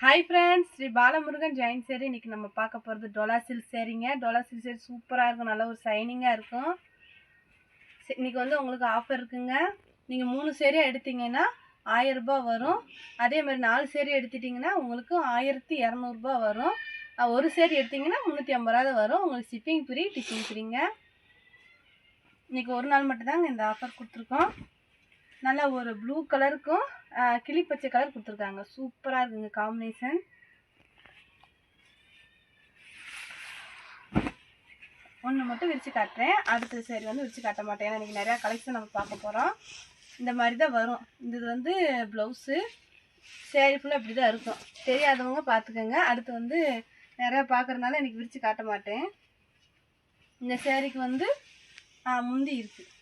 Hi friends, Sri Balamurugan Jain சேரி. இன்றைக்கி நம்ம பார்க்க போகிறது டோலா சில்க் சேரீங்க. டோலா சில்க் சேரி சூப்பராக இருக்கும், நல்ல ஒரு ஷைனிங்காக இருக்கும். இன்றைக்கி வந்து உங்களுக்கு ஆஃபர் இருக்குங்க. நீங்கள் 3 சேரீயாக எடுத்தீங்கன்னா 1000 ரூபாய் வரும். அதே மாதிரி 4 சேரீ எடுத்துட்டிங்கன்னா உங்களுக்கு 1200 வரும். ஒரு சேரீ எடுத்திங்கன்னா 350 வரும். உங்களுக்கு ஷிப்பிங் ஃப்ரீ, டிச்சிங் ஃப்ரீங்க. இன்றைக்கி ஒரு நாள் மட்டும்தாங்க இந்த ஆஃபர் கொடுத்துருக்கோம். நல்லா ஒரு ப்ளூ கலருக்கும் கிளி பச்சை கலர் கொடுத்துருக்காங்க. சூப்பராக இருக்குங்க காம்பினேஷன். ஒன்று மட்டும் விரித்து காட்டுறேன், அடுத்த சரி வந்து விரித்து காட்ட மாட்டேன். ஏன்னா இன்றைக்கி நிறையா கலெக்ஷன் நம்ம பார்க்க போகிறோம். இந்த மாதிரி தான் வரும். இது வந்து ப்ளவுஸு. சேரீ ஃபுல்லாக இப்படி தான் இருக்கும். தெரியாதவங்க பார்த்துக்கோங்க. அடுத்து வந்து நிறையா பார்க்குறதுனால இன்றைக்கி விரித்து காட்ட மாட்டேன். இந்த சேரீக்கு வந்து முந்தி இருக்குது.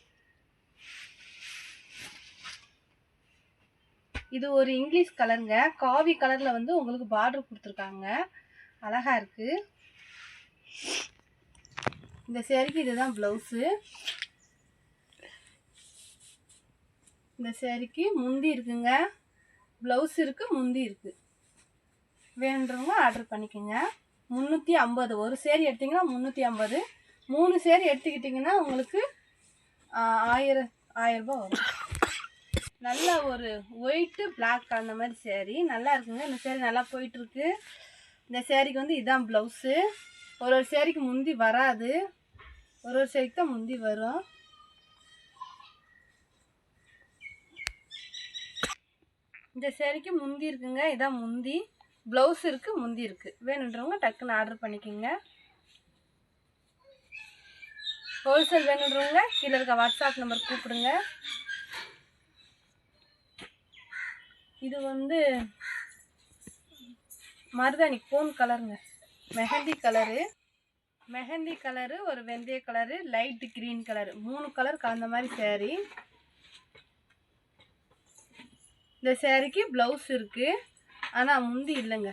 இது ஒரு இங்கிலீஷ் கலருங்க. காவி கலரில் வந்து உங்களுக்கு பார்டர் கொடுத்துருக்காங்க. அழகாக இருக்குது. இந்த சேரீக்கு இதுதான் ப்ளவுஸு. இந்த சேரீக்கு முந்தி இருக்குங்க. ப்ளவுஸ் இருக்குது, முந்தி இருக்குது. வேணுன்றவங்க ஆர்டர் பண்ணிக்கோங்க. 350. ஒரு சேரீ எடுத்திங்கன்னா 350. 3 சேரீ எடுத்துக்கிட்டிங்கன்னா உங்களுக்கு 1000 ரூபாய் வரும். நல்ல ஒரு ஒயிட்டு பிளாக் அந்த மாதிரி சேரீ நல்லா இருக்குங்க. இந்த சேரீ நல்லா போயிட்டுருக்கு. இந்த சேரீக்கு வந்து இதுதான் ப்ளவுஸு. ஒரு சேரீக்கு முந்தி வராது, ஒரு சேரீக்கு தான் முந்தி வரும். இந்த சேரீக்கு முந்தி இருக்குங்க. இதான் முந்தி. ப்ளவுஸ் இருக்குது, முந்தி இருக்குது. வேணுன்றவங்க டக்குன்னு ஆர்டர் பண்ணிக்கோங்க. ஹோல்சேல் வேணுன்றவங்க கீழே இருக்க வாட்ஸ்அப் நம்பர் கூப்பிடுங்க. இது வந்து மருதாணி கோன் கலருங்க. மெஹந்தி கலரு, ஒரு வெந்தய colour, light green colour, 3 colour கலந்த மாதிரி சேரீ. இந்த சேரீக்கு ப்ளவுஸ் இருக்குது, ஆனால் முந்தி இல்லைங்க.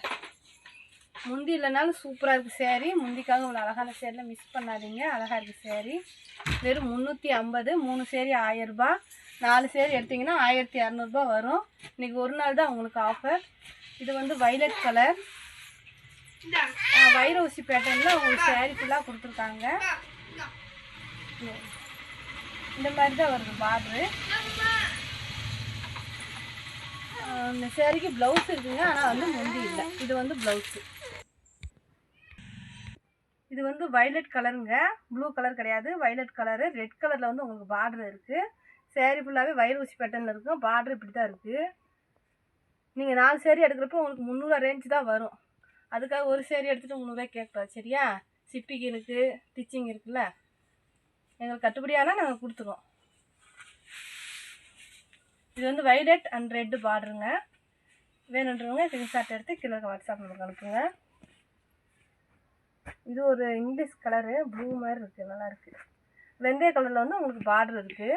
முந்தி இல்லைனாலும் சூப்பராக இருக்குது சேரீ. முந்திக்காக உள்ள அழகான சேரீலாம் மிஸ் பண்ணாதீங்க. அழகாக இருக்குது சேரீ. வெறும் 350. 3 சேரீ 1000 ரூபாய். 4 சேரீ எடுத்திங்கன்னா 1200 வரும். இன்றைக்கி ஒரு நாள் தான் உங்களுக்கு ஆஃபர். இது வந்து வைலட் கலர், வைர ஊசி பேட்டர்னில் உங்களுக்கு சேரீ ஃபுல்லாக கொடுத்துருக்காங்க. இந்த மாதிரி தான் வருது பார்டரு. இந்த சேரீக்கு ப்ளவுஸ் இருக்குங்க, ஆனால் வந்து முந்தி இல்லை. இது வந்து ப்ளவுஸு. இது வந்து வைலட் கலருங்க, ப்ளூ கலர் கிடையாது, வைலட் கலரு. ரெட் கலரில் வந்து உங்களுக்கு பார்டர் இருக்குது. சேரீ ஃபுல்லாகவே வைர ஊசி பேட்டர்னில் இருக்கும். பார்டர் இப்படி தான் இருக்குது. நீங்கள் 4 சேரீ எடுக்கிறப்போ உங்களுக்கு 300 ரேஞ்சு தான் வரும். அதுக்காக ஒரு சேரீ எடுத்துகிட்டு 300 கேட்கக்கூடாது, சரியா? ஷிப்பிங் இருக்குது, ஸ்டிச்சிங் இருக்குல்ல. எங்களுக்கு கட்டுப்படியானால் நாங்கள் கொடுத்துருவோம். இது வந்து வைலட் அண்ட் ரெட்டு பார்டருங்க. வேணுன்றவங்க ஸ்க்ரீன்ஷாட் எடுத்து கீழே வாட்ஸ்அப் நம்பருக்கு அனுப்புங்க. இது ஒரு இங்கிலீஷ் கலரு, ப்ளூ மாதிரி இருக்குது, நல்லா இருக்குது. வெந்தய கலரில் வந்து உங்களுக்கு பார்டர் இருக்குது.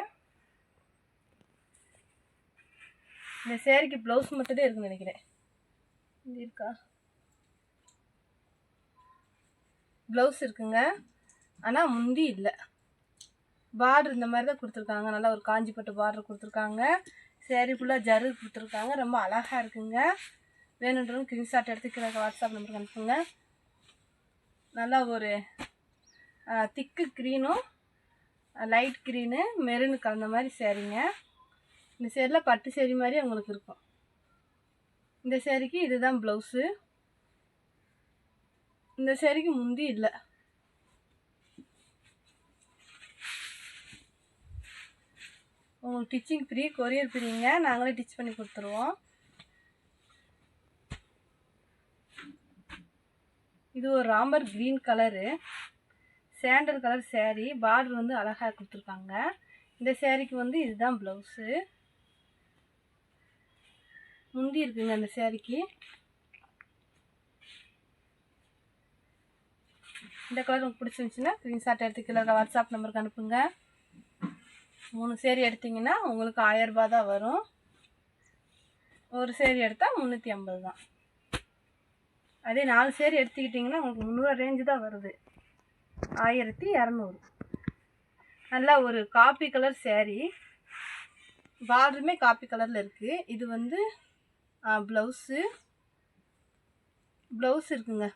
இந்த சேரீக்கு ப்ளவுஸ் மட்டும் தான் இருக்குன்னு நினைக்கிறேன். இது இருக்கா? ப்ளவுஸ் இருக்குங்க, ஆனால் முந்தி இல்லை. பார்டர் இந்த மாதிரி தான் கொடுத்துருக்காங்க. நல்லா ஒரு காஞ்சிப்பட்டு பார்டர் கொடுத்துருக்காங்க. சேரீ ஃபுல்லாக ஜரு கொடுத்துருக்காங்க. ரொம்ப அழகாக இருக்குங்க. வேணுன்றவங்க ஸ்க்ரீன்ஷாட் எடுத்து கீழே வாட்ஸ்அப் நம்பருக்கு அனுப்புங்க. நல்லா ஒரு திக்கு க்ரீனும் லைட் க்ரீனு மெரூனு கலந்த மாதிரி சேரீங்க. இந்த சேரீயில் பட்டு சேரீ மாதிரி உங்களுக்கு இருக்கும். இந்த சேரீக்கு இதுதான் ப்ளவுஸு. இந்த சேரீக்கு முந்தி இல்லை. உங்களுக்கு டிச்சிங் ஃப்ரீ, கொரியர் ஃப்ரீங்க. நாங்களே டிச் பண்ணி கொடுத்துருவோம். இது ஒரு ராம்பர் green colour, sandal colour sari. Border வந்து அழகாக கொடுத்துருக்காங்க. இந்த சேரீக்கு வந்து இதுதான் ப்ளவுஸு. முந்தி இருக்குங்க அந்த சேரீக்கு. இந்த கலர் உங்களுக்கு பிடிச்சிருந்துச்சின்னா ஸ்க்ரீன்ஷாட் எடுத்து கீழே வாட்ஸ்அப் நம்பருக்கு அனுப்புங்க. 3 சேரீ எடுத்திங்கன்னா உங்களுக்கு 1000 ரூபாய் தான் வரும். ஒரு சேரீ எடுத்தால் 350 தான். அதே 4 சேரீ எடுத்துக்கிட்டிங்கன்னா உங்களுக்கு 300 ரேஞ்சு தான் வருது, 1200. நல்லா ஒரு காப்பி கலர் சேரீ. பார்டருமே காப்பி கலரில் இருக்குது. இது வந்து ப்ளவுஸு. ப்ளவுஸ் இருக்குங்க.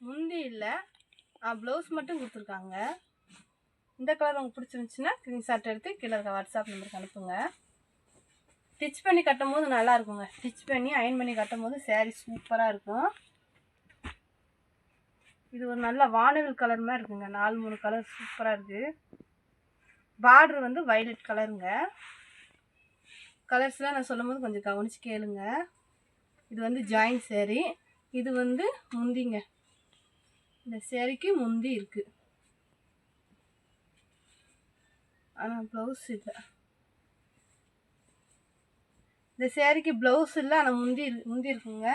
முந்தி இல்லை, ப்ளவுஸ் மட்டும் கொடுத்துருக்காங்க. இந்த கலர் உங்களுக்கு பிடிச்சிருந்துச்சுன்னா ஸ்க்ரீன்ஷாட் எடுத்து கீழே இருக்க வாட்ஸ்அப் நம்பருக்கு அனுப்புங்க. ஸ்டிச் பண்ணி கட்டும் போது நல்லா இருக்குங்க. ஸ்டிச் பண்ணி அயன் பண்ணி கட்டும் போது சாரீ சூப்பராக இருக்கும். இது ஒரு நல்ல வானவில் கலர் மாதிரி இருக்குங்க. 4-3 கலர் சூப்பராக இருக்குது. பார்டர் வந்து வைலட் கலருங்க. கலர்ஸ்லாம் நான் சொல்லும் போது கொஞ்சம் கவனிச்சு கேளுங்க. இது வந்து ஜாயின் சேரீ. இது வந்து முந்திங்க. இந்த சேரீக்கு முந்தி இருக்குது, ஆனால் ப்ளவுஸ் இல்லை. இந்த சேரீக்கு ப்ளவுஸ் இல்லை, ஆனால் முந்தி இருக்குங்க.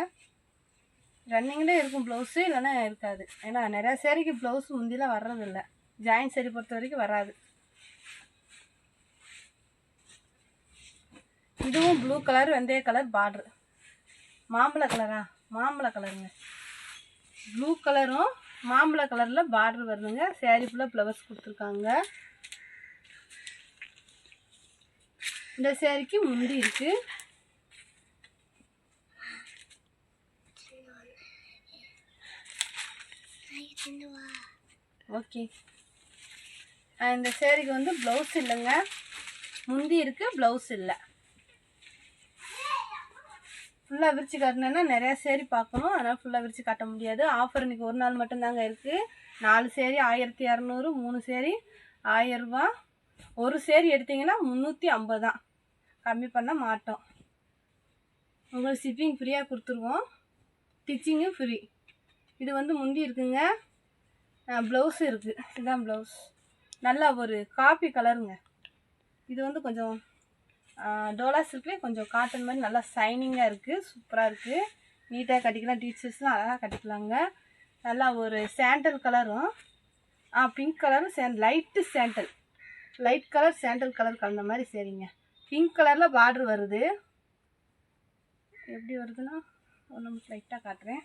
ரன்னிங்லேயே இருக்கும் ப்ளவுஸு, இல்லைன்னா இருக்காது. ஏன்னா நிறையா சேரீக்கு ப்ளவுஸ் முந்திலாம் வர்றதில்லை. ஜாயின் சேரீ பொறுத்த வரைக்கும் வராது. இதுவும் ப்ளூ கலர், வெந்தய கலர் பார்டர். மாம்பழ கலரா? மாம்பழ கலருங்க. ப்ளூ கலரும் மாம்பழ கலரில் பார்டர் வருதுங்க. சேரீ ஃபுல்லாக ஃப்ளவர்ஸ் கொடுத்துருக்காங்க. இந்த சேரீக்கு முந்தி இருக்குது. ஓகே. இந்த சேரீக்கு வந்து ப்ளவுஸ் இல்லைங்க, முந்தி இருக்குது, ப்ளவுஸ் இல்லை. ஃபுல்லாக விரித்து காட்டினேன்னா நிறையா சேரீ பார்க்கணும், அதனால் ஃபுல்லாக விரித்து காட்ட முடியாது. ஆஃபர் இன்றைக்கி ஒரு நாள் மட்டும்தாங்க இருக்குது. 4 சேரீ 1200, 3 சேரீ 1000 ரூபா. ஒரு சேரீ எடுத்திங்கன்னா 350 தான், கம்மி பண்ண மாட்டோம். உங்களுக்கு ஷிப்பிங் ஃப்ரீயாக கொடுத்துருவோம், ஸ்டிச்சிங்கும் ஃப்ரீ. இது வந்து முந்தி இருக்குங்க, ப்ளவுஸு இருக்குது. இதுதான் ப்ளவுஸ். நல்லா ஒரு காப்பி கலருங்க. இது வந்து கொஞ்சம் டோலா சில்க்லேயே கொஞ்சம் காட்டன் மாதிரி நல்லா ஷைனிங்காக இருக்குது, சூப்பராக இருக்குது. நீட்டாக கட்டிக்கலாம், டீச்சர்ஸ்லாம் அழகாக கட்டிக்கலாங்க. நல்லா ஒரு சாண்டல் கலரும் பிங்க் கலரும் light sandal, light colour sandal colour கலந்த மாதிரி சரிங்க. பிங்க் கலரில் பார்டர் வருது. எப்படி வருதுன்னா ஒன்று லைட்டாக காட்டுறேன்.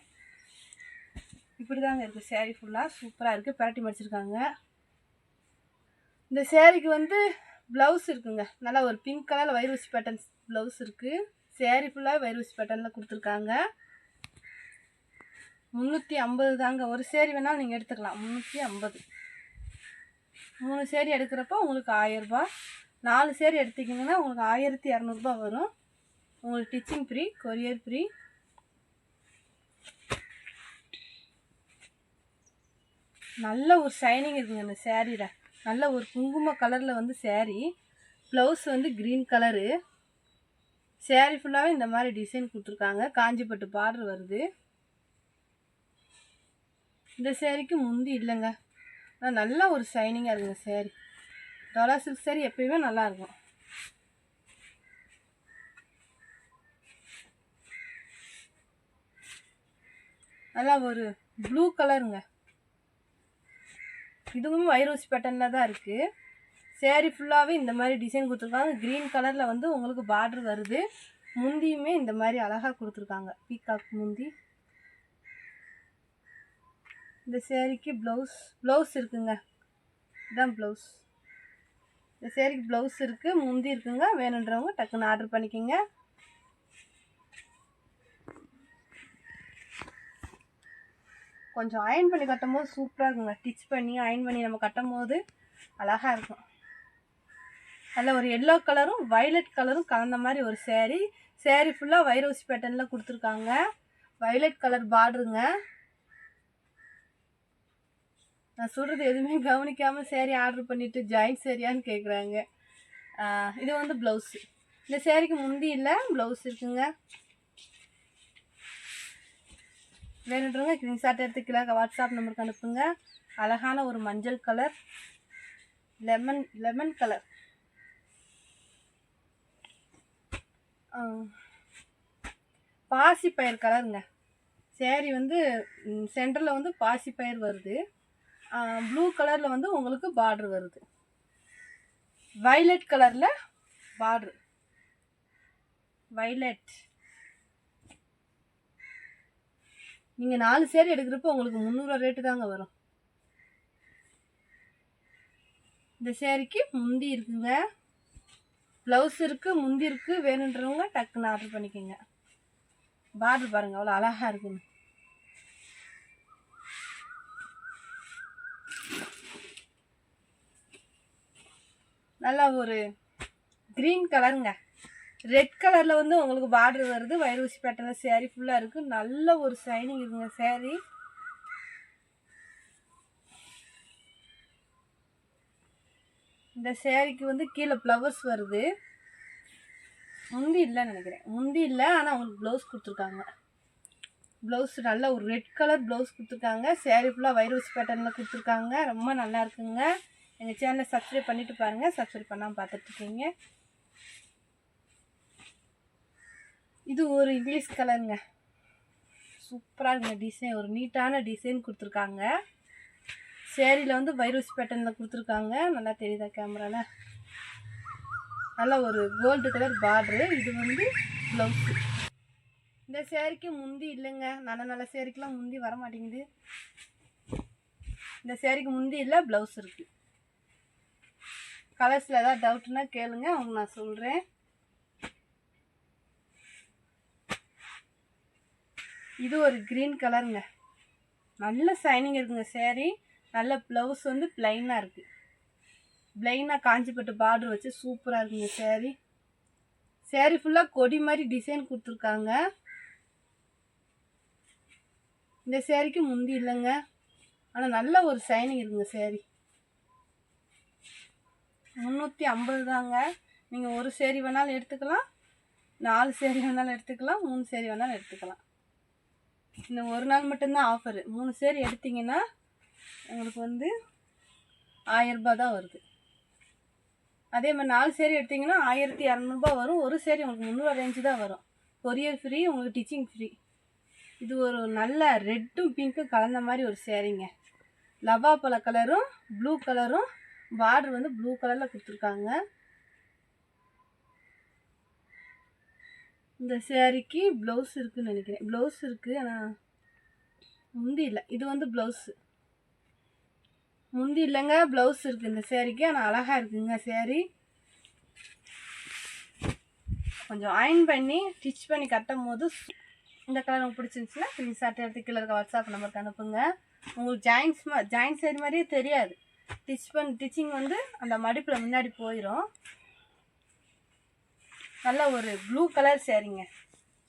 இப்படி தாங்க இருக்குது சேரீ ஃபுல்லாக, சூப்பராக இருக்குது. பரட்டி மடிச்சிருக்காங்க. இந்த சேரீக்கு வந்து ப்ளவுஸ் இருக்குங்க. நல்லா ஒரு பிங்க் கலரில் வைரூசி பேட்டர்ன்ஸ் ப்ளவுஸ் இருக்குது. சேரீ ஃபுல்லாக வைரூசி பேட்டர்னில் கொடுத்துருக்காங்க. 350 தாங்க. ஒரு சேரீ வேணாலும் நீங்கள் எடுத்துக்கலாம், 350. 3 சேரீ எடுக்கிறப்போ உங்களுக்கு 1000 ரூபா. 4 சேரீ எடுத்துக்கிங்கன்னா உங்களுக்கு 1200 வரும். உங்களுக்கு ஸ்டிச்சிங் ஃப்ரீ, கொரியர் ஃப்ரீ. நல்ல ஒரு ஷைனிங் இருக்குங்க இந்த சேரீயில். நல்ல ஒரு குங்கும கலரில் வந்து சேரீ, ப்ளவுஸ் வந்து க்ரீன் கலரு. சேரீ ஃபுல்லாகவே இந்த மாதிரி டிசைன் கொடுத்துருக்காங்க. காஞ்சிப்பட்டு பார்டர் வருது. இந்த சேரீக்கு முந்தி இல்லைங்க, ஆனால் நல்லா ஒரு ஷைனிங்காக இருக்குங்க சேரீ. டோலா சில்க் சேரீ எப்பயுமே நல்லாயிருக்கும். நல்லா ஒரு ப்ளூ கலருங்க. இதுவும் வைரோசி பேட்டர்னில் தான் இருக்குது. சேரீ ஃபுல்லாகவே இந்த மாதிரி டிசைன் கொடுத்துருக்காங்க. க்ரீன் கலரில் வந்து உங்களுக்கு பார்டர் வருது. முந்தியுமே இந்த மாதிரி அழகாக கொடுத்துருக்காங்க, பீகாக் முந்தி. இந்த சேரீக்கு ப்ளவுஸ் இருக்குங்க. இதுதான் ப்ளவுஸ். இந்த சேரீக்கு ப்ளவுஸ் இருக்குது, முந்தி இருக்குங்க. வேணுன்றவங்க டக்குன்னு ஆர்டர் பண்ணிக்கோங்க. கொஞ்சம் அயன் பண்ணி கட்டும் போது சூப்பராக இருக்குங்க. ஸ்டிச் பண்ணி அயன் பண்ணி நம்ம கட்டும் போது அழகாக இருக்கும். அதில் ஒரு எல்லோ கலரும் வைலட் கலரும் கலந்த மாதிரி ஒரு சேரீ ஃபுல்லாக வைரோசி பேட்டர்னில் கொடுத்துருக்காங்க. வைலட் கலர் பார்டருங்க. நான் சொல்கிறது எதுவுமே கவனிக்காமல் சேரீ ஆர்டர் பண்ணிவிட்டு ஜாயின் சேரீயான்னு கேட்குறாங்க. இது வந்து ப்ளவுஸு. இந்த சேரீக்கு முந்தி இல்லை, ப்ளவுஸ் இருக்குங்க. வேணுன்றவங்க ஸ்க்ரீன்ஷாட் எடுத்து கீழே வாட்ஸ்அப் நம்பருக்கு அனுப்புங்க. அழகான ஒரு மஞ்சள் கலர், லெமன் கலர், பாசிப்பயிர் கலருங்க. சேரீ வந்து சென்டரில் வந்து பாசிப்பயிர் வருது. ப்ளூ கலரில் வந்து உங்களுக்கு பார்டர் வருது. வைலட் கலரில் பார்டர், வைலட். நீங்கள் 4 சேரீ எடுக்கிறப்போ உங்களுக்கு 300 ரேட்டு தாங்க வரும். இந்த சேரீக்கு முந்தி இருக்குங்க, ப்ளவுஸ் இருக்குது, முந்தி இருக்குது. வேணுன்றவங்க டக்குன்னு ஆர்டர் பண்ணிக்கோங்க. பார்டர் பாருங்கள் அவ்வளோ அழகாக இருக்குங்க. நல்லா ஒரு க்ரீன் கலருங்க. ரெட் கலரில் வந்து உங்களுக்கு பார்டர் வருது. வயிறு ஊசி பேட்டர்னில் சேரீ ஃபுல்லாக இருக்குது. நல்ல ஒரு ஷைனிங் இருக்குங்க சேரீ. இந்த சேரீக்கு வந்து கீழே ஃப்ளவர்ஸ் வருது. முந்தி இல்லைன்னு நினைக்கிறேன். முந்தி இல்லை, ஆனால் அவங்களுக்கு ப்ளவுஸ் கொடுத்துருக்காங்க. ப்ளவுஸ் நல்ல ஒரு ரெட் கலர் ப்ளவுஸ் கொடுத்துருக்காங்க. சேரீ ஃபுல்லாக வயிறு ஊசி பேட்டர்னில் கொடுத்துருக்காங்க. ரொம்ப நல்லா இருக்குங்க. எங்கள் சேனலை சப்ஸ்கிரைப் பண்ணிவிட்டு பாருங்கள். சப்ஸ்கிரைப் பண்ணாமல் பார்த்துட்ருக்கீங்க. இது ஒரு இங்கிலீஷ் கலருங்க. சூப்பராக இருக்குங்க டிசைன். ஒரு நீட்டான டிசைன் கொடுத்துருக்காங்க. சேரீயில் வந்து வயிறு ஊசி பேட்டர்னில் கொடுத்துருக்காங்க. நல்லா தெரியுதா கேமராவில்? நல்லா ஒரு கோல்டு கலர் பார்டரு. இது வந்து ப்ளவுஸு. இந்த சேரீக்கு முந்தி இல்லைங்க. நல்ல நல்ல சேரீக்கெலாம் முந்தி வர மாட்டேங்குது. இந்த சேரீக்கு முந்தி இல்லை, ப்ளவுஸ் இருக்குது. கலர்ஸில் ஏதாவது டவுட்னா கேளுங்க, அவங்க நான் சொல்கிறேன். இது ஒரு க்ரீன் கலருங்க. நல்ல ஷைனிங் இருக்குங்க சேரீ. நல்ல ப்ளவுஸ் வந்து ப்ளைனாக இருக்குது. ப்ளைனாக காஞ்சிப்பட்டு பார்டர் வச்சு சூப்பராக இருக்குங்க சேரீ. சேரீ ஃபுல்லாக கொடி மாதிரி டிசைன் கொடுத்துருக்காங்க. இந்த சேரீக்கு முந்தி இல்லைங்க, ஆனால் நல்ல ஒரு ஷைனிங் இருக்குங்க சேரீ. 350 தாங்க. நீங்கள் ஒரு சேரீ வேணாலும் எடுத்துக்கலாம், 4 சேரீ வேணாலும் எடுத்துக்கலாம், 3 சேரீ வேணாலும் எடுத்துக்கலாம். இந்த ஒரு நாள் மட்டும்தான் ஆஃபரு. 3 சேரீ எடுத்திங்கன்னா உங்களுக்கு வந்து 1000 ரூபாய் தான் வருது. அதே மாதிரி 4 சேரீ எடுத்திங்கன்னா 1200 வரும். ஒரு சேரீ உங்களுக்கு 300 ரேஞ்சு தான் வரும். கொரியர் ஃப்ரீ, உங்களுக்கு டிச்சிங் ஃப்ரீ. இது ஒரு நல்ல ரெட்டும் பிங்க்கும் கலந்த மாதிரி ஒரு சேரீங்க. லவா பழ கலரும் ப்ளூ கலரும், பார்டர் வந்து ப்ளூ கலரில் கொடுத்துருக்காங்க. இந்த சேரீக்கு ப்ளவுஸ் இருக்குதுன்னு நினைக்கிறேன். ப்ளவுஸ் இருக்குது, ஆனால் முந்தி இல்லை. இது வந்து ப்ளவுஸு. முந்தி இல்லைங்க, ப்ளவுஸ் இருக்குது இந்த சேரீக்கு. ஆனால் அழகாக இருக்குங்க சேரீ. கொஞ்சம் அயன் பண்ணி ஸ்டிச் பண்ணி கட்டும் போது இந்த கலர் உங்களுக்கு பிடிச்சிருந்துச்சுன்னா ஸ்க்ரீன்ஷாட் எடுத்து கீழே இருக்க வாட்ஸ்அப் நம்பருக்கு அனுப்புங்க. உங்களுக்கு ஜாயின்ட் சேரீ மாதிரியே தெரியாது. டிச்சிங் வந்து அந்த மடிப்பில் முன்னாடி போயிடும். நல்ல ஒரு ப்ளூ கலர் சேரீங்க.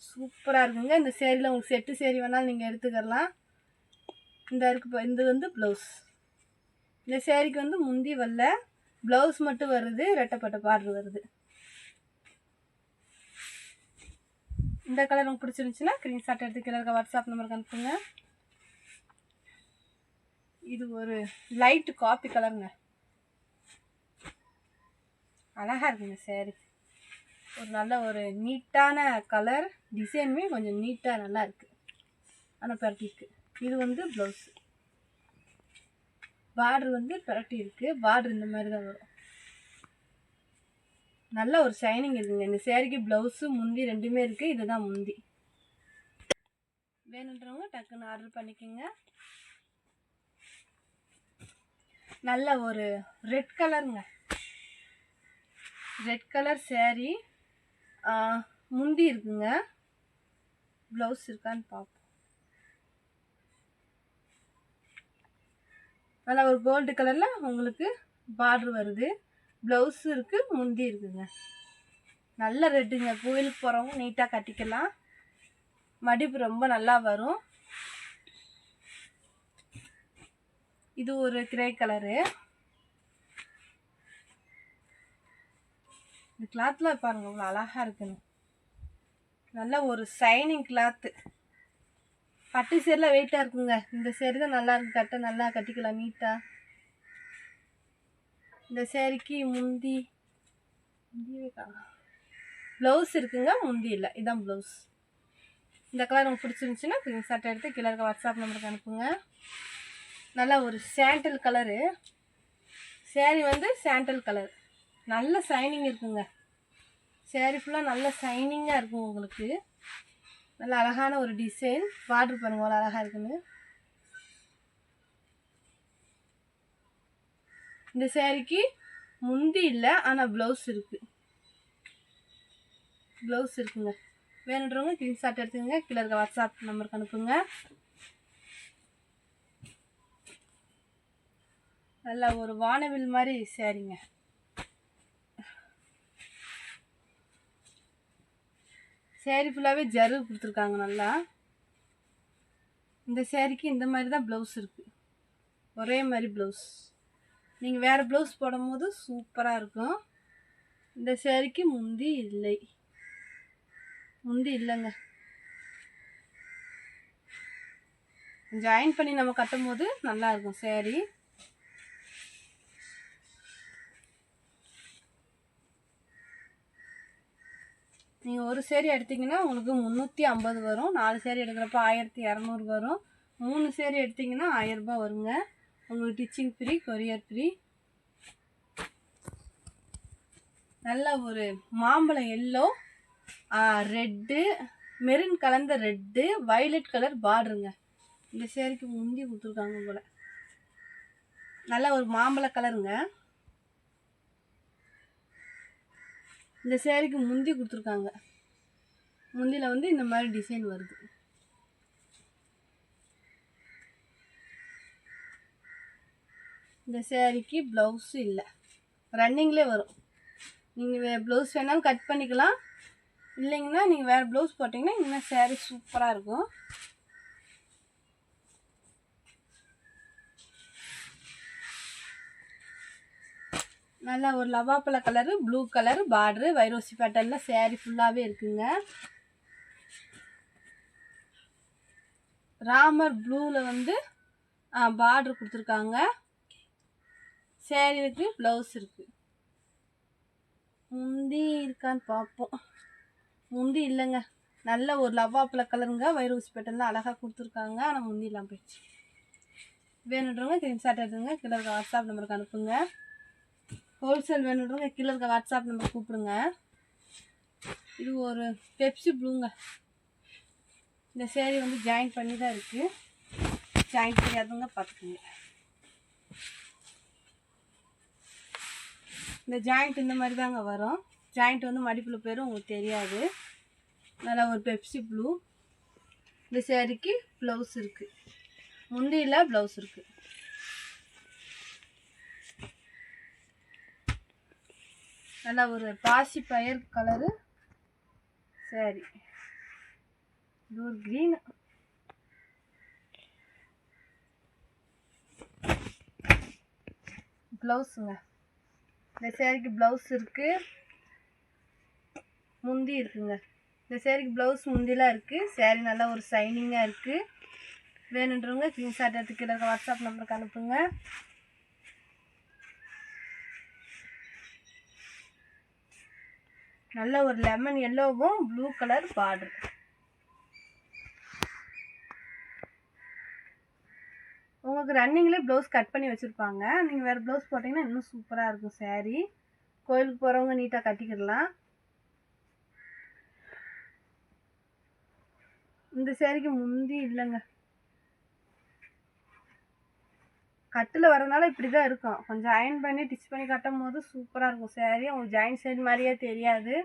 சூப்பராக இருக்குங்க. இந்த சேரீயில் உங்களுக்கு செட்டு சேரீ வேணாலும் நீங்கள் எடுத்துக்கலாம். இது வந்து ப்ளவுஸ். இந்த சேரீக்கு வந்து முந்தி வரல, ப்ளவுஸ் மட்டும் வருது. ரெட்டைப்பட்ட பார்டர் வருது. இந்த கலர் உங்களுக்கு பிடிச்சிருந்துச்சுன்னா ஸ்க்ரீன்ஷாட் எடுத்து கீழே இருக்க வாட்ஸ்அப் நம்பருக்கு அனுப்புங்க. இது ஒரு லைட் காப்பி கலருங்க. அழகாக இருக்குங்க சேரீ. ஒரு நல்ல ஒரு நீட்டான கலர். டிசைனுமே கொஞ்சம் நீட்டாக நல்லா இருக்குது. ஆனால் பரட்டி இருக்குது. இது வந்து ப்ளவுஸு. பார்டர் வந்து பரட்டி இருக்குது. பார்டர் இந்த மாதிரி தான் வரும். நல்ல ஒரு ஷைனிங் இருக்குங்க. இந்த சேரீக்கு ப்ளவுஸு முந்தி ரெண்டுமே இருக்குது. இதுதான் முந்தி. வேணுன்றவங்க டக்குன்னு ஆர்டர் பண்ணிக்கோங்க. நல்ல ஒரு ரெட் கலருங்க. Red colour sari. முந்தி இருக்குங்க. ப்ளவுஸ் இருக்கான்னு பார்ப்போம். நல்லா ஒரு கோல்டு கலரில் உங்களுக்கு பார்டர் வருது. ப்ளவுஸு இருக்குது, முந்தி இருக்குங்க. நல்ல ரெட்டுங்க. கோயிலுக்கு போகிறவங்க நீட்டாக கட்டிக்கலாம். மடிப்பு ரொம்ப நல்லா வரும். இது ஒரு கிரே கலரு. இந்த கிளாத்தில் பாருங்கள் இவ்வளோ அழகாக இருக்குன்னு. நல்ல ஒரு ஷைனிங் கிளாத்து. பட்டு சேரில் வெயிட்டாக இருக்குங்க. இந்த சேரீ தான் நல்லா இருக்குது. கட்ட நல்லா கட்டிக்கலாம் நீட்டாக. இந்த சேரீக்கு முந்தி ப்ளவுஸ் இருக்குங்க, முந்தி இல்லை. இதுதான் ப்ளவுஸ். இந்த கலர் உங்களுக்கு பிடிச்சிருந்துச்சுன்னா ஸ்க்ரீன்ஷாட் எடுத்து கீழே இருக்க வாட்ஸ்அப் நம்பருக்கு அனுப்புங்க. நல்லா ஒரு சாண்டல் கலரு சேரீ. வந்து சாண்டல் கலர். நல்ல ஷைனிங் இருக்குங்க. சேரீ ஃபுல்லாக நல்ல ஷைனிங்காக இருக்கும் உங்களுக்கு. நல்ல அழகான ஒரு டிசைன். பார்டர் பாருங்கள் அவ்வளோ அழகாக இருக்குன்னு. இந்த சேரீக்கு முந்தி இல்லை, ஆனால் ப்ளவுஸ் இருக்குது. ப்ளவுஸ் இருக்குங்க. வேணுன்றவங்க ஸ்க்ரீன்ஷாட் எடுத்துங்க கீழே இருக்க வாட்ஸ்அப் நம்பருக்கு அனுப்புங்க. நல்லா ஒரு வானவில் மாதிரி சேரீங்க. சேரீ ஃபுல்லாகவே ஜரு கொடுத்துருக்காங்க நல்லா. இந்த சேரீக்கு இந்த மாதிரி தான் ப்ளவுஸ் இருக்குது, ஒரே மாதிரி ப்ளவுஸ். நீங்கள் வேறு ப்ளவுஸ் போடும் போது சூப்பராக இருக்கும். இந்த சேரீக்கு முந்தி இல்லைங்க. ஜாயின் பண்ணி நம்ம கட்டும் போது நல்லாயிருக்கும் சேரீ. நீங்கள் ஒரு சேரீ எடுத்திங்கன்னா உங்களுக்கு 350 வரும். 4 சேரீ எடுக்கிறப்ப 1200 வரும். 3 சேரீ எடுத்திங்கன்னா 1000 ரூபாய் வருங்க. உங்களுக்கு டிச்சிங் ஃப்ரீ, கொரியர் ஃப்ரீ. நல்ல ஒரு மாம்பழம் எல்லோ, ரெட்டு, மெரூன் கலந்த ரெட்டு, வயலட் கலர் பார்டருங்க. இந்த சேரீக்கு முந்தி கொடுத்துருக்காங்க போல். நல்ல ஒரு மாம்பழ கலருங்க. இந்த சேரீக்கு முந்தி கொடுத்துருக்காங்க. முந்தியில் வந்து இந்த மாதிரி டிசைன் வருது. இந்த சேரீக்கு ப்ளவுஸு இல்லை, ரன்னிங்லேயே வரும். நீங்கள் ப்ளவுஸ் வேணாலும் கட் பண்ணிக்கலாம், இல்லைங்கன்னா நீங்கள் வேறு ப்ளவுஸ் போட்டிங்கன்னா இன்னும் சேரீ சூப்பராக இருக்கும். நல்லா ஒரு லவாப்பழ கலரு, ப்ளூ கலரு பார்டரு, வைரோசி பேட்டர்னில் சேரீ ஃபுல்லாகவே இருக்குங்க. ராமர் ப்ளூவில் வந்து பார்டர் கொடுத்துருக்காங்க. சேரீக்கு ப்ளவுஸ் இருக்குது. முந்தி இருக்கான்னு பார்ப்போம். முந்தி இல்லைங்க. நல்ல ஒரு லவாப்பழ கலருங்க, வைரோசி பேட்டர்னில் அழகாக கொடுத்துருக்காங்க. ஆனால் முந்தி இல்லாமல் போயிடுச்சு. வேணுன்றவங்க ஸ்க்ரீன்ஷாட் எடுத்துங்க, கீழே இருக்க வாட்ஸ்அப் நம்பருக்கு அனுப்புங்க. ஹோல்சேல் வேணுன்றவங்க கீழே இருக்க வாட்ஸ்அப் நம்பர் கூப்பிடுங்க. இது ஒரு பெப்சி ப்ளூங்க. இந்த சேரீ வந்து ஜாயின் பண்ணி தான் இருக்குது. ஜாயின் தெரியாதவங்க பார்த்துக்குங்க. இந்த ஜாயிண்ட் இந்த மாதிரி தாங்க வரும். ஜாயிண்ட் வந்து மடிப்பில் போயிடும், உங்களுக்கு தெரியாது. நல்லா ஒரு பெப்சி ப்ளூ. இந்த சேரீக்கு ப்ளவுஸ் இருக்குது, முந்தியில் ப்ளவுஸ் இருக்குது. நல்லா ஒரு பாசி பயிர் கலரு சேரீ. இது ஒரு க்ரீன். ப்ளவுஸுங்க. இந்த சேரீக்கு ப்ளவுஸ் இருக்குது, முந்தி இருக்குங்க. இந்த சேரீக்கு ப்ளவுஸ் முந்திலாம் இருக்குது. சேரீ நல்லா ஒரு ஷைனிங்காக இருக்குது. வேணுன்றவங்க ஸ்க்ரீன்ஷாட் எடுத்து கீழே இருக்க வாட்ஸ்அப் நம்பருக்கு அனுப்புங்க. நல்ல ஒரு லெமன் எல்லோவும் ப்ளூ கலர் பார்டர். உங்களுக்கு ரன்னிங்லேயே ப்ளவுஸ் கட் பண்ணி வச்சுருப்பாங்க. நீங்கள் வேறு ப்ளவுஸ் போட்டிங்கன்னா இன்னும் சூப்பராக இருக்கும் சேரீ. கோயிலுக்கு போகிறவங்க நீட்டாக கட்டிக்கிடலாம். இந்த சேரீக்கு முந்தி இல்லைங்க. கட்டில் வரனால இப்படி தான் இருக்கும். கொஞ்சம் அயன் பண்ணி டிச் பண்ணி கட்டும் போது சூப்பராக இருக்கும் சேரீ. உங்களுக்கு ஜாயின் சேரீ மாதிரியே தெரியாது.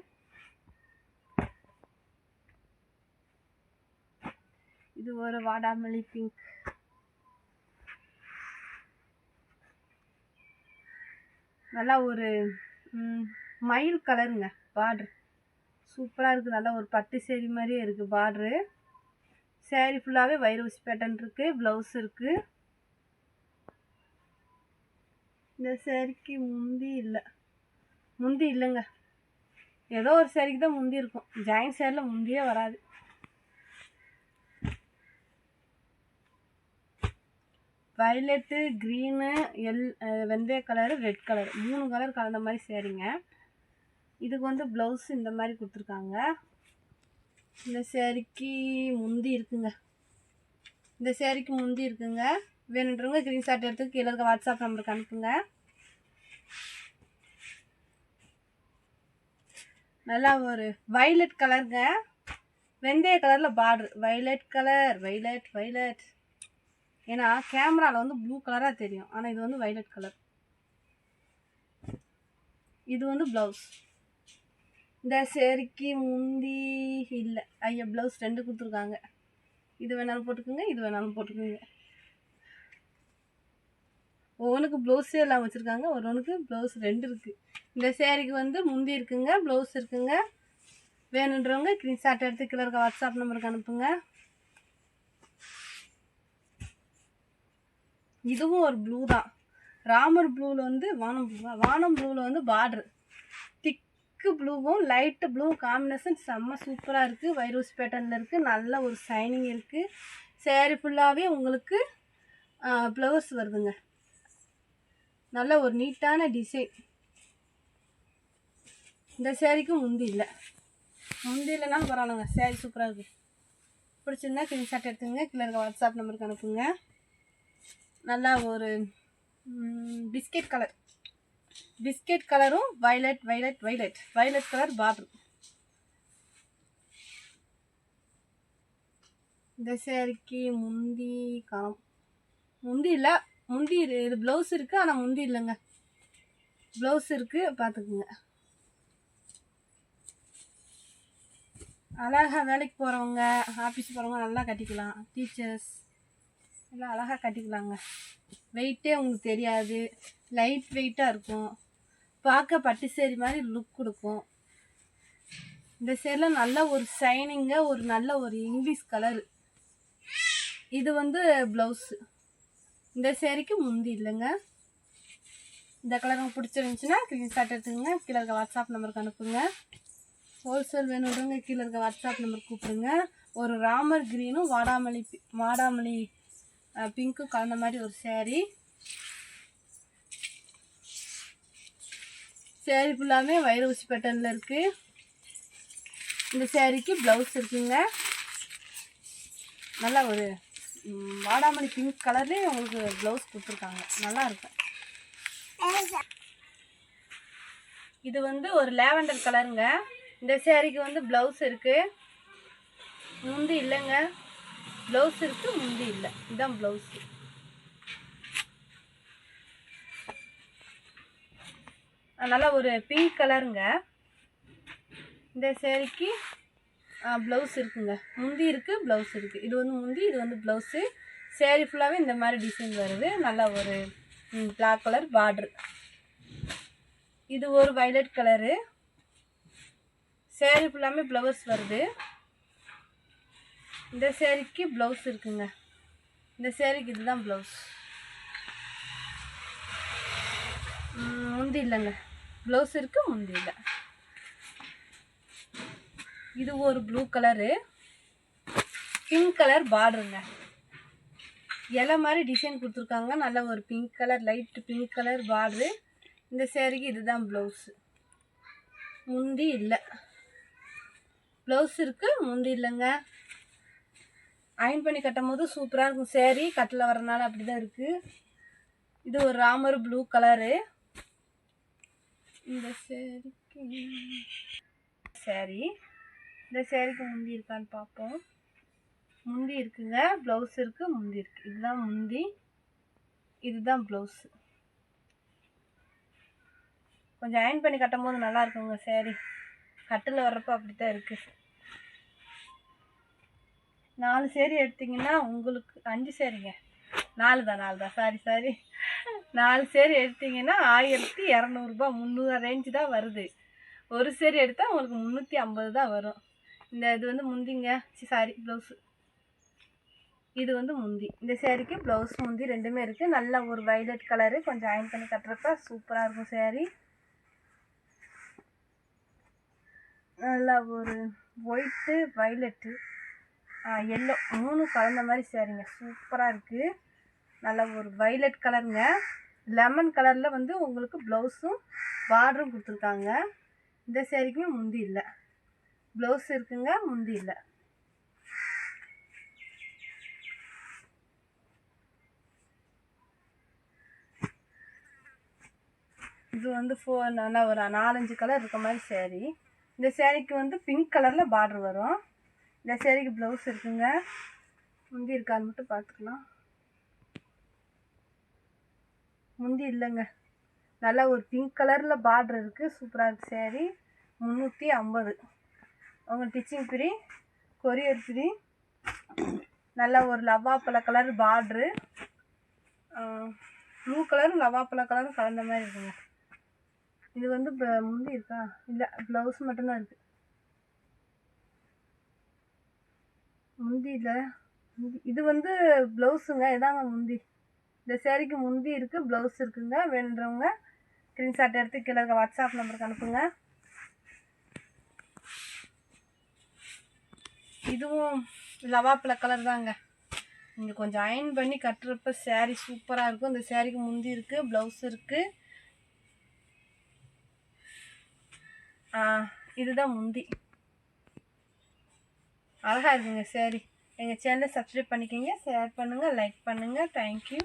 இது ஒரு வாடாமல்லி பிங்க். நல்லா ஒரு மயில் கலருங்க பார்டர். சூப்பராக இருக்குது. நல்லா ஒரு பட்டு சேரீ மாதிரியே இருக்குது பார்டரு. சேரீ ஃபுல்லாகவே வைரோசி பேட்டர்ன் இருக்குது, ப்ளவுஸ் இருக்குது. இந்த சேரீக்கு முந்தி இல்லை, முந்தி இல்லைங்க. ஏதோ ஒரு சேரீக்கு தான் முந்தி இருக்கும். ஜாயின் சேரில் முந்தியே வராது. வயலட்டு, க்ரீனு, வெந்தய கலரு, ரெட் கலர், 3 கலர் கலந்த மாதிரி சேரீங்க. இதுக்கு வந்து ப்ளவுஸ் இந்த மாதிரி கொடுத்துருக்காங்க. இந்த சேரீக்கு முந்தி இருக்குங்க. இந்த சேரீக்கு முந்தி இருக்குங்க. வேணுன்றவங்க ஸ்க்ரீன்ஷாட் எடுத்து கீழே இருக்க வாட்ஸ்அப் நம்பருக்கு அனுப்புங்க. நல்லா ஒரு வயலட் கலருங்க, வெந்தய கலரில் பார்டர். Violet colour, violet. ஏன்னா கேமராவில் வந்து ப்ளூ கலராக தெரியும், ஆனால் இது வந்து வயலட் கலர். இது வந்து ப்ளவுஸ். இந்த சேரீக்கு முந்தி இல்லை. ப்ளவுஸ் 2 கொடுத்துருக்காங்க. இது வேணாலும் போட்டுக்கோங்க, இது வேணாலும் போட்டுக்கோங்க. ஒவ்வொன்றுக்கு ப்ளவுஸே எல்லாம் வச்சுருக்காங்க, ஒவ்வொன்றுக்கு ப்ளவுஸ் 2 இருக்குது. இந்த சேரீக்கு வந்து முந்தி இருக்குங்க, ப்ளவுஸ் இருக்குங்க. வேணுன்றவங்க ஸ்க்ரீன்ஷாட் எடுத்து கீழே இருக்க வாட்ஸ்அப் நம்பருக்கு அனுப்புங்க. இதுவும் ஒரு ப்ளூ தான். ராமர் ப்ளூவில் வந்து வானம் ப்ளூவில் வந்து பார்ட்ரு திக்கு ப்ளூவும் லைட்டு ப்ளூவும் காம்பினேஷன் செம்ம சூப்பராக இருக்குது. வைரோஸ் பேட்டர்னில் இருக்குது. நல்ல ஒரு ஷைனிங் இருக்குது. சேரீ ஃபுல்லாகவே உங்களுக்கு ப்ளவுஸ் வருதுங்க. நல்ல ஒரு நீட்டான டிசைன். இந்த சேரீக்கு முந்தி இல்லை. முந்தி இல்லைனாலும் பரவாயில்லைங்க. சேரீ சூப்பராக இருக்குது. பிடிச்சிருந்தா ஸ்க்ரீன்ஷாட் எடுத்துங்க. கீழே இருக்க வாட்ஸ்அப் நம்பருக்கு அனுப்புங்க. நல்லா ஒரு பிஸ்கெட் கலரும் வைலட் கலர் பார்டர். இந்த சேரீக்கு முந்தி முந்தி இல்லை. முந்தி இது ப்ளவுஸ் இருக்குது. ஆனால் முந்தி இல்லைங்க. ப்ளவுஸ் இருக்குது, பார்த்துக்குங்க. அழகாக வேலைக்கு போகிறவங்க, ஆஃபீஸ் போகிறவங்க நல்லா கட்டிக்கலாம். டீச்சர்ஸ் எல்லாம் அழகாக கட்டிக்கலாங்க. வெயிட்டே உங்களுக்கு தெரியாது. லைட் வெயிட்டாக இருக்கும். பார்க்க பட்டு சேரீ மாதிரி லுக் கொடுக்கும். இந்த சேரில் நல்ல ஒரு ஷைனிங்க, ஒரு நல்ல ஒரு இங்கிலீஷ் கலரு. இது வந்து ப்ளவுஸு. இந்த சேரீக்கு முந்தி இல்லைங்க. இந்த கலர் உங்களுக்கு பிடிச்சிருந்துச்சுன்னா ஸ்க்ரீன்ஷாட் எடுத்துக்கங்க. கீழே இருக்க வாட்ஸ்அப் நம்பருக்கு அனுப்புங்க. ஹோல்சேல் வேணுன்றவங்க கீழே இருக்க வாட்ஸ்அப் நம்பருக்கு கூப்பிடுங்க. ஒரு ராமர் க்ரீனும் வாடாமல்லி பிங்க்கும் கலந்த மாதிரி ஒரு சேரீ. சேரீ ஃபுல்லாமே வைரூசி பேட்டர்னில் இருக்குது. இந்த சேரீக்கு ப்ளவுஸ் இருக்குங்க. நல்லா ஒரு வாடாமல்லி பிங்க் கலர்லேயே உங்களுக்கு ப்ளவுஸ் கொடுத்துருக்காங்க. நல்லா இருக்கும். இது வந்து ஒரு லேவண்டர் கலருங்க. இந்த சேரீக்கு வந்து ப்ளவுஸ் இருக்குது, முந்தி இல்லைங்க. ப்ளவுஸ் இருக்குது, முந்தி இல்லை. இதுதான் ப்ளவுஸு. நல்லா ஒரு பிங்க் கலருங்க. இந்த சேரீக்கு ப்ளவுஸ் இருக்குங்க. முந்தி இருக்குது, ப்ளவுஸ் இருக்குது. இது வந்து முந்தி, இது வந்து ப்ளவுஸு. சேரீ ஃபுல்லாகவே இந்த மாதிரி டிசைன் வருது. நல்லா ஒரு பிளாக் கலர் பார்ட்ரு. இது ஒரு வைலட் கலரு. சேரீ ஃபுல்லாமே ப்ளவுஸ் வருது. இந்த சேரீக்கு ப்ளவுஸ் இருக்குங்க. இந்த சேரீக்கு இதுதான் ப்ளவுஸ். முந்தி இல்லைங்க. ப்ளவுஸ் இருக்குது, முந்தி இல்லை. இது ஒரு ப்ளூ கலரு, பிங்க் கலர் பார்டருங்க. இலை மாதிரி டிசைன் கொடுத்துருக்காங்க. நல்ல ஒரு pink colour, light pink colour border. இந்த சேரீக்கு இதுதான் ப்ளவுஸு. முந்தி இல்லை. ப்ளவுஸ் இருக்குது, முந்தி இல்லைங்க. அயன் பண்ணி கட்டும் போது சூப்பராக இருக்கும். சேரீ கட்டில் வரனால அப்படி தான் இருக்குது. இது ஒரு ராமர் ப்ளூ கலரு. இந்த சேரீக்கு முந்தி இருக்கான்னு பார்ப்போம். முந்தி இருக்குங்க, ப்ளவுஸ் இருக்குது, முந்தி இருக்குது. இதுதான் முந்தி, இதுதான் ப்ளவுஸு. கொஞ்சம் அயன் பண்ணி கட்டும் போது நல்லா இருக்குங்க. சேரீ கட்டில் வர்றப்போ அப்படி தான் இருக்குது. 4 சேரீ எடுத்திங்கன்னா உங்களுக்கு 5 சேரீங்க. 4 தான் சாரி 4 சேரீ எடுத்திங்கன்னா 1200 300 ரேஞ்சு தான் வருது. ஒரு சேரீ எடுத்தால் உங்களுக்கு 350 தான் வரும். இந்த இது வந்து முந்திங்க, சாரி ப்ளவுஸு. இது வந்து முந்தி. இந்த சேரீக்கு ப்ளவுஸ் முந்தி ரெண்டுமே இருக்குது. நல்ல ஒரு வைலட் கலரு. கொஞ்சம் அயன் பண்ணி கட்டுறப்ப சூப்பராக இருக்கும் சேரீ. நல்லா ஒரு ஒயிட்டு, வைலட்டு, எல்லோ 3 கலந்த மாதிரி சேரீங்க. சூப்பராக இருக்குது. நல்ல ஒரு வைலட் கலருங்க. லெமன் கலரில் வந்து உங்களுக்கு ப்ளவுஸும் பார்டரும் கொடுத்துருக்காங்க. இந்த சேரீக்குமே முந்தி இல்லை. ப்ளவுஸ் இருக்குங்க, முந்தி இல்லை. இது வந்து நல்லா ஒரு 4-5 கலர் இருக்க மாதிரி சேரீ. இந்த சேரீக்கு வந்து பிங்க் கலரில் பார்டர் வரும். இந்த சேரீக்கு ப்ளவுஸ் இருக்குங்க. முந்தி இருக்கான்னு மட்டும் பார்த்துக்கலாம். முந்தி இல்லைங்க. நல்லா ஒரு பிங்க் கலரில் பார்டர் இருக்குது. சூப்பராக இருக்குது சேரீ. 350. உங்கள் டிச்சிங் ஃப்ரீ, கொரியர் ஃப்ரீ. நல்லா ஒரு லவாப்பழ கலர் பார்ட்ரு, ப்ளூ கலரும் லவாப்பழ கலரும் கலந்த மாதிரி இருக்குங்க. இது வந்து முந்தி இருக்கா இல்லை, ப்ளவுஸ் மட்டும்தான் இருக்குது. முந்தியில் இது வந்து ப்ளவுஸுங்க. இதாங்க முந்தி. இந்த சேரீக்கு முந்தி இருக்குது, ப்ளவுஸ் இருக்குங்க. வேணுன்றவங்க ஸ்க்ரீன்ஷாட் எடுத்து கீழே இருக்க வாட்ஸ்அப் நம்பருக்கு அனுப்புங்க. இதுவும் லவாப்பிள கலர் தாங்க. நீங்கள் கொஞ்சம் அயன் பண்ணி கட்டுறப்ப சேரீ சூப்பராக இருக்கும். இந்த சேரீக்கு முந்தி இருக்குது, ப்ளவுஸ் இருக்குது. இதுதான் முந்தி. அழகாக இருக்குங்க சேரீ. எங்கள் சேனலை சப்ஸ்கிரைப் பண்ணிக்கோங்க, ஷேர் பண்ணுங்கள், லைக் பண்ணுங்கள். தேங்க்யூ.